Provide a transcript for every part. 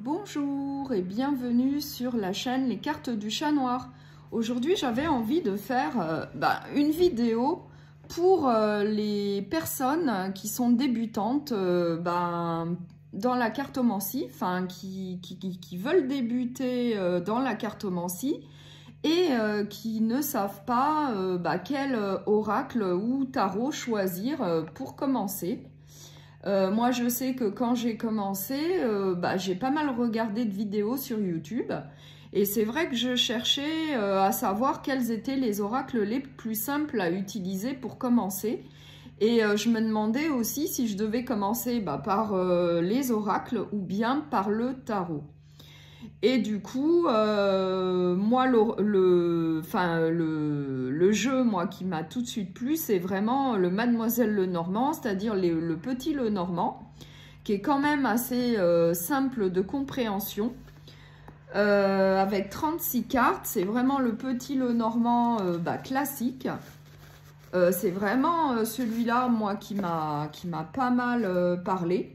Bonjour et bienvenue sur la chaîne Les Cartes du Chat Noir. Aujourd'hui, j'avais envie de faire une vidéo pour les personnes qui sont débutantes dans la cartomancie, qui veulent débuter dans la cartomancie et qui ne savent pas quel oracle ou tarot choisir pour commencer. Moi, je sais que quand j'ai commencé, j'ai pas mal regardé de vidéos sur YouTube. Et c'est vrai que je cherchais à savoir quels étaient les oracles les plus simples à utiliser pour commencer. Et je me demandais aussi si je devais commencer par les oracles ou bien par le tarot. Et du coup, moi, le jeu qui m'a tout de suite plu, c'est vraiment le Mademoiselle Lenormand, c'est-à-dire le petit Lenormand, qui est quand même assez simple de compréhension, avec 36 cartes. C'est vraiment le petit Lenormand classique. C'est vraiment celui-là, moi, qui m'a pas mal parlé.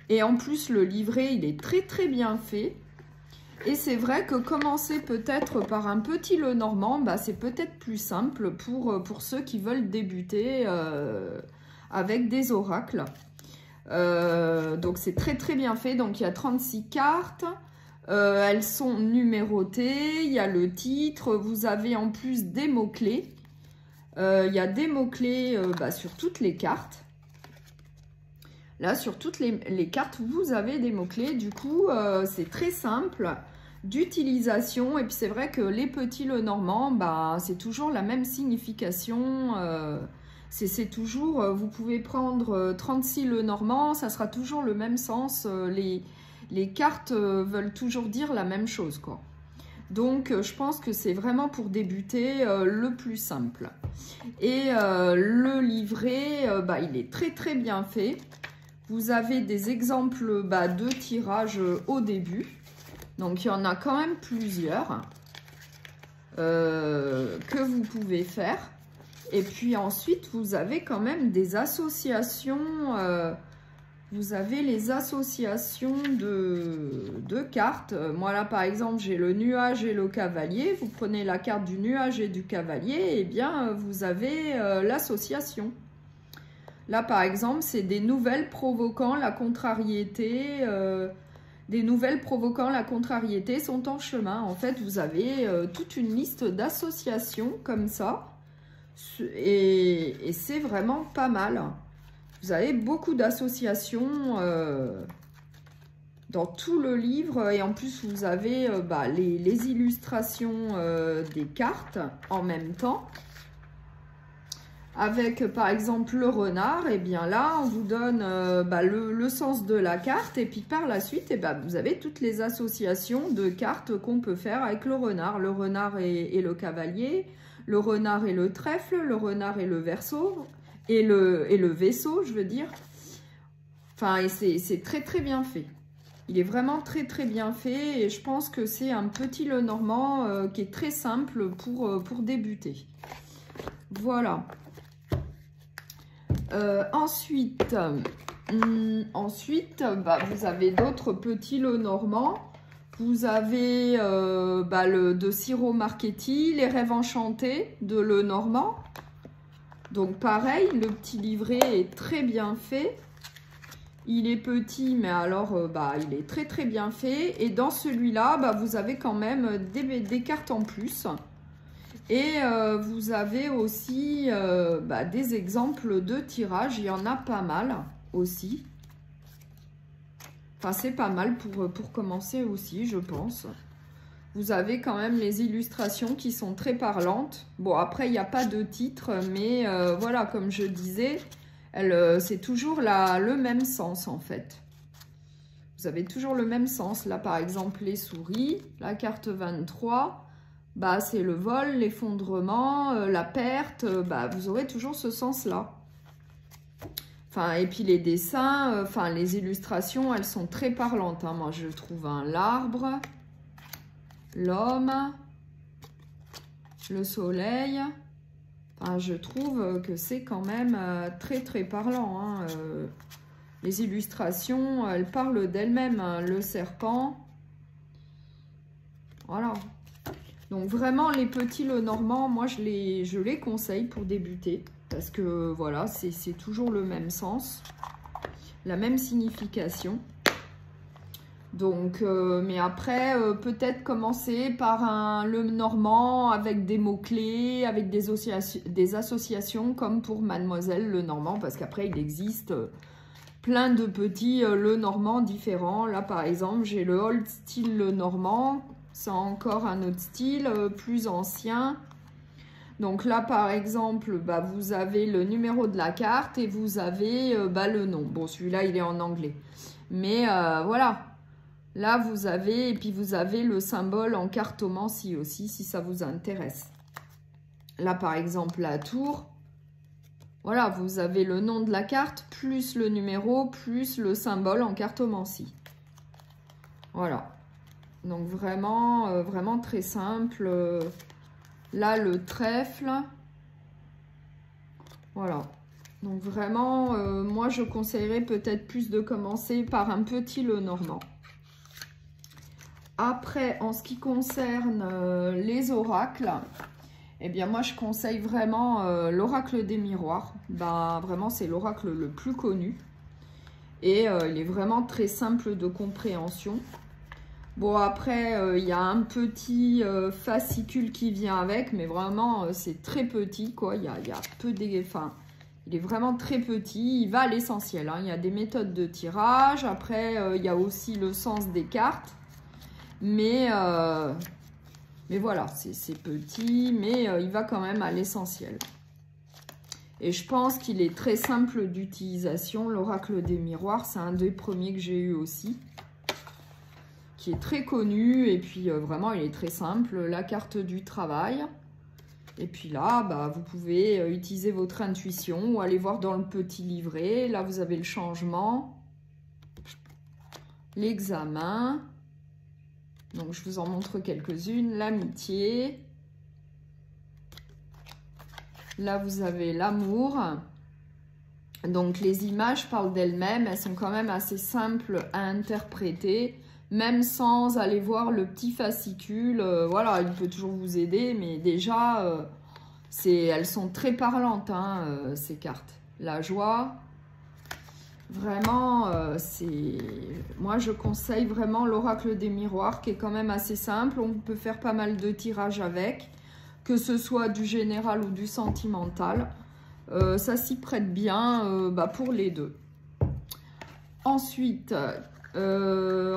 Et en plus, le livret, il est très très bien fait. Et c'est vrai que commencer peut-être par un petit Lenormand, c'est peut-être plus simple pour ceux qui veulent débuter avec des oracles. Donc c'est très très bien fait. Donc il y a 36 cartes. Elles sont numérotées. Il y a le titre. Vous avez en plus des mots-clés. Il y a des mots-clés sur toutes les cartes. Là, sur toutes les cartes, vous avez des mots-clés. Du coup, c'est très simple d'utilisation. Et puis, c'est vrai que les petits Lenormand, c'est toujours la même signification. C'est toujours, vous pouvez prendre 36 Lenormand, ça sera toujours le même sens. Les cartes veulent toujours dire la même chose, quoi. Donc, je pense que c'est vraiment pour débuter le plus simple. Et le livret, il est très, très bien fait. Vous avez des exemples de tirage au début. Donc, il y en a quand même plusieurs que vous pouvez faire. Et puis ensuite, vous avez quand même des associations. Vous avez les associations de cartes. Moi, là, par exemple, j'ai le nuage et le cavalier. Vous prenez la carte du nuage et du cavalier. Et bien, vous avez l'association. Là, par exemple, c'est des nouvelles provoquant la contrariété. Des nouvelles provoquant la contrariété sont en chemin. En fait, vous avez toute une liste d'associations comme ça. Et c'est vraiment pas mal. Vous avez beaucoup d'associations dans tout le livre. Et en plus, vous avez les illustrations des cartes en même temps. Avec par exemple le renard, et bien là on vous donne le sens de la carte, et puis par la suite vous avez toutes les associations de cartes qu'on peut faire avec le renard et le cavalier, le renard et le trèfle, le renard et le verseau, et le vaisseau, je veux dire. Enfin, et c'est très très bien fait. Il est vraiment très très bien fait, et je pense que c'est un petit Lenormand qui est très simple pour débuter. Voilà. Ensuite, vous avez d'autres petits Lenormand. Vous avez de Ciro Marchetti, Les Rêves Enchantés de Lenormand. Donc pareil, le petit livret est très bien fait. Il est petit, mais alors il est très très bien fait. Et dans celui-là, vous avez quand même des cartes en plus. Et vous avez aussi des exemples de tirage. Il y en a pas mal aussi. Enfin, c'est pas mal pour commencer aussi, je pense. Vous avez quand même les illustrations qui sont très parlantes. Bon, après, il n'y a pas de titre, mais voilà, comme je disais, c'est toujours le même sens, en fait. Vous avez toujours le même sens. Là, par exemple, les souris, la carte 23... c'est le vol, l'effondrement, la perte, vous aurez toujours ce sens-là. Enfin, et puis les dessins, les illustrations, elles sont très parlantes, hein. Moi, je trouve l'arbre, l'homme, le soleil. Enfin, je trouve que c'est quand même très, très parlant, hein. Les illustrations, elles parlent d'elles-mêmes, hein. Le serpent. Voilà. Donc vraiment, les petits Lenormand, moi, je les conseille pour débuter. Parce que, voilà, c'est toujours le même sens. La même signification. Donc, mais après, peut-être commencer par un Lenormand avec des mots-clés, avec des associations comme pour Mademoiselle Lenormand. Parce qu'après, il existe plein de petits Lenormand différents. Là, par exemple, j'ai le Old Style Lenormand. C'est encore un autre style, plus ancien. Donc là, par exemple, bah, vous avez le numéro de la carte et vous avez bah, le nom. Bon, celui-là, il est en anglais. Mais voilà. Là, vous avez, et puis vous avez le symbole en cartomancie aussi, si ça vous intéresse. Là, par exemple, la tour. Voilà, vous avez le nom de la carte, plus le numéro, plus le symbole en cartomancie. Voilà. Donc vraiment, vraiment très simple. Là, le trèfle. Voilà. Donc vraiment, moi, je conseillerais peut-être plus de commencer par un petit Lenormand. Après, en ce qui concerne les oracles, eh bien moi, je conseille vraiment l'oracle des miroirs. Ben, vraiment, c'est l'oracle le plus connu. Et il est vraiment très simple de compréhension. Bon, après, il y a un petit fascicule qui vient avec, mais vraiment, c'est très petit, quoi. Il y a peu de... Enfin, il est vraiment très petit. Il va à l'essentiel, hein. Il y a des méthodes de tirage. Après, il y a aussi le sens des cartes. Mais voilà, c'est petit, mais il va quand même à l'essentiel. Et je pense qu'il est très simple d'utilisation. L'oracle des miroirs, c'est un des premiers que j'ai eu aussi, qui est très connu, et puis vraiment il est très simple. La carte du travail, et puis là bah, vous pouvez utiliser votre intuition ou aller voir dans le petit livret. Là vous avez le changement, l'examen, donc je vous en montre quelques-unes. L'amitié, là vous avez l'amour. Donc les images parlent d'elles-mêmes, elles sont quand même assez simples à interpréter, même sans aller voir le petit fascicule. Voilà, il peut toujours vous aider, mais déjà, elles sont très parlantes, hein, ces cartes. La joie, vraiment, moi je conseille vraiment l'oracle des miroirs, qui est quand même assez simple. On peut faire pas mal de tirages avec, que ce soit du général ou du sentimental. Ça s'y prête bien bah, pour les deux. Ensuite, je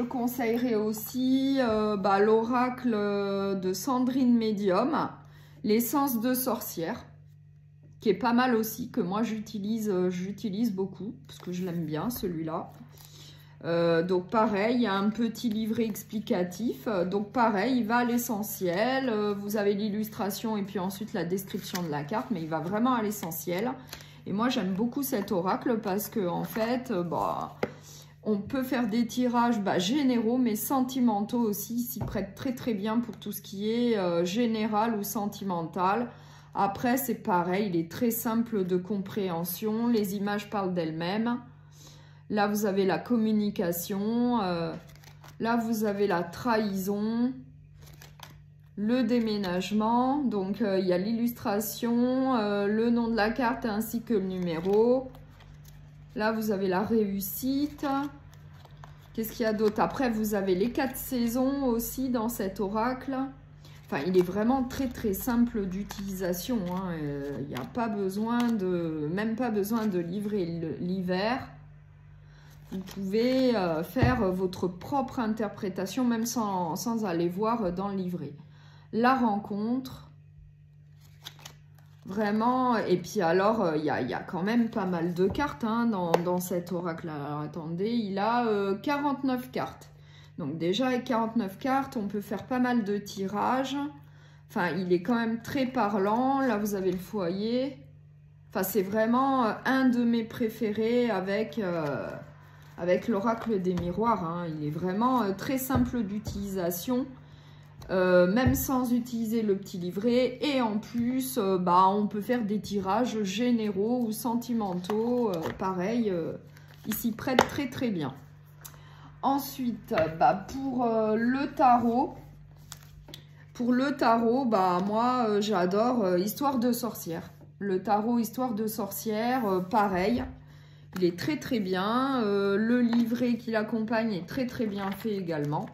conseillerais aussi bah, l'oracle de Sandrine Medium, l'essence de sorcière, qui est pas mal aussi, que moi j'utilise beaucoup, parce que je l'aime bien celui-là. Donc pareil, il y a un petit livret explicatif, donc pareil, il va à l'essentiel. Vous avez l'illustration et puis ensuite la description de la carte, mais il va vraiment à l'essentiel. Et moi j'aime beaucoup cet oracle parce que en fait, bah, on peut faire des tirages généraux mais sentimentaux aussi. Il s'y prête très très bien pour tout ce qui est général ou sentimental. Après c'est pareil, il est très simple de compréhension, les images parlent d'elles-mêmes. Là, vous avez la communication. Là, vous avez la trahison. Le déménagement. Donc, il y a l'illustration, le nom de la carte ainsi que le numéro. Là, vous avez la réussite. Qu'est-ce qu'il y a d'autre? Après, vous avez les 4 saisons aussi dans cet oracle. Enfin, il est vraiment très, très simple d'utilisation, hein. Il n'y a pas besoin même pas besoin de livrer l'hiver. Vous pouvez faire votre propre interprétation, même sans aller voir dans le livret. La rencontre, vraiment, et puis alors, il y a quand même pas mal de cartes hein, dans cet oracle. Alors attendez, il a 49 cartes. Donc déjà, avec 49 cartes, on peut faire pas mal de tirages. Enfin, il est quand même très parlant. Là, vous avez le foyer. Enfin, c'est vraiment un de mes préférés avec l'oracle des miroirs, hein. Il est vraiment très simple d'utilisation. même sans utiliser le petit livret. Et en plus, on peut faire des tirages généraux ou sentimentaux. Pareil, il s'y prête très très bien. Ensuite, pour le tarot, moi j'adore Histoire de sorcière. Le tarot Histoire de sorcière, pareil, il est très très bien. Le livret qui l'accompagne est très très bien fait également.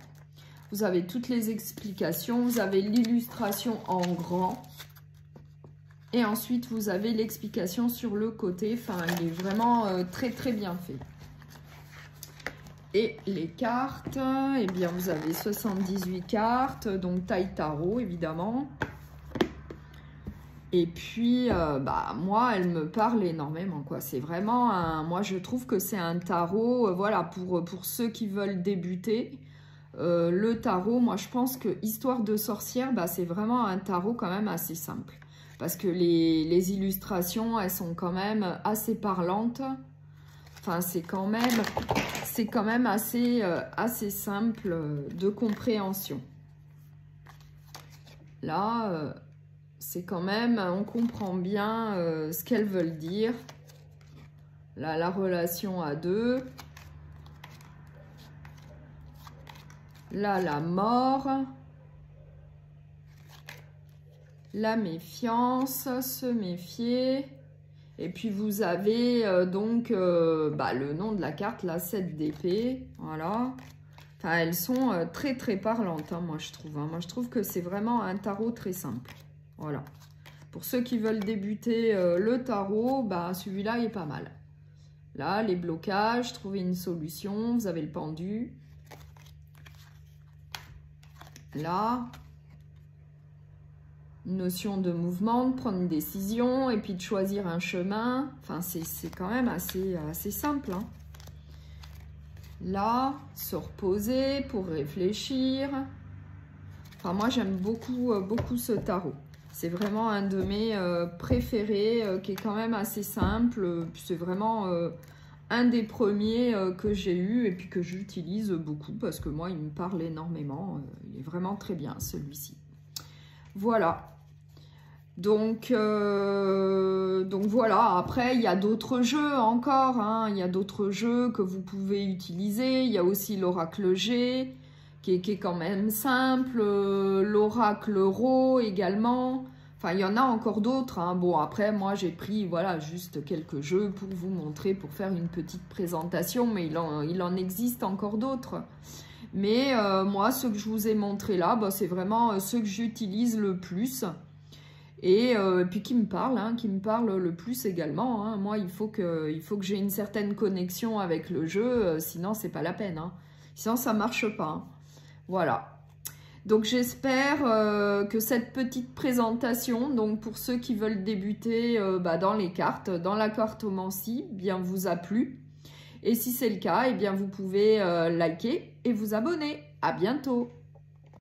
Vous avez toutes les explications, vous avez l'illustration en grand. Et ensuite, vous avez l'explication sur le côté. Enfin, il est vraiment très très bien fait. Et les cartes, eh bien, vous avez 78 cartes, donc taille tarot, évidemment. Et puis, moi, elle me parle énormément, quoi. C'est vraiment un... Moi, je trouve que c'est un tarot, voilà, pour ceux qui veulent débuter. Le tarot, moi, je pense que Histoire de sorcière, c'est vraiment un tarot quand même assez simple. Parce que les illustrations, elles sont quand même assez parlantes. Enfin, c'est quand même assez simple de compréhension. Là... c'est quand même, on comprend bien ce qu'elles veulent dire. Là, la relation à deux. Là, la mort. La méfiance, se méfier. Et puis, vous avez le nom de la carte, la 7 d'épée. Voilà. Enfin, elles sont très, très parlantes, hein, moi, je trouve. Hein. Moi, je trouve que c'est vraiment un tarot très simple. Voilà. Pour ceux qui veulent débuter le tarot, celui-là est pas mal. Là, les blocages, trouver une solution. Vous avez le pendu. Là, notion de mouvement, de prendre une décision et puis de choisir un chemin. Enfin, c'est quand même assez simple. Hein. Là, se reposer pour réfléchir. Enfin, moi, j'aime beaucoup ce tarot. C'est vraiment un de mes préférés qui est quand même assez simple. C'est vraiment un des premiers que j'ai eu et puis que j'utilise beaucoup parce que moi, il me parle énormément. Il est vraiment très bien, celui-ci. Voilà. Donc voilà. Après, il y a d'autres jeux encore. Hein. Il y a d'autres jeux que vous pouvez utiliser. Il y a aussi l'oracle G. Qui est quand même simple, l'oracle Ro également, enfin il y en a encore d'autres, hein. Bon après moi j'ai pris voilà juste quelques jeux pour vous montrer, pour faire une petite présentation, mais il en existe encore d'autres. Mais moi ceux que je vous ai montrés là, c'est vraiment ceux que j'utilise le plus, et puis qui me parlent, hein, qui me parlent le plus également, hein. Moi il faut que j'ai une certaine connexion avec le jeu, sinon c'est pas la peine, hein. Sinon ça marche pas, hein. Voilà, donc j'espère que cette petite présentation, donc pour ceux qui veulent débuter dans les cartes, dans la cartomancie, bien vous a plu. Et si c'est le cas, eh bien vous pouvez liker et vous abonner. À bientôt.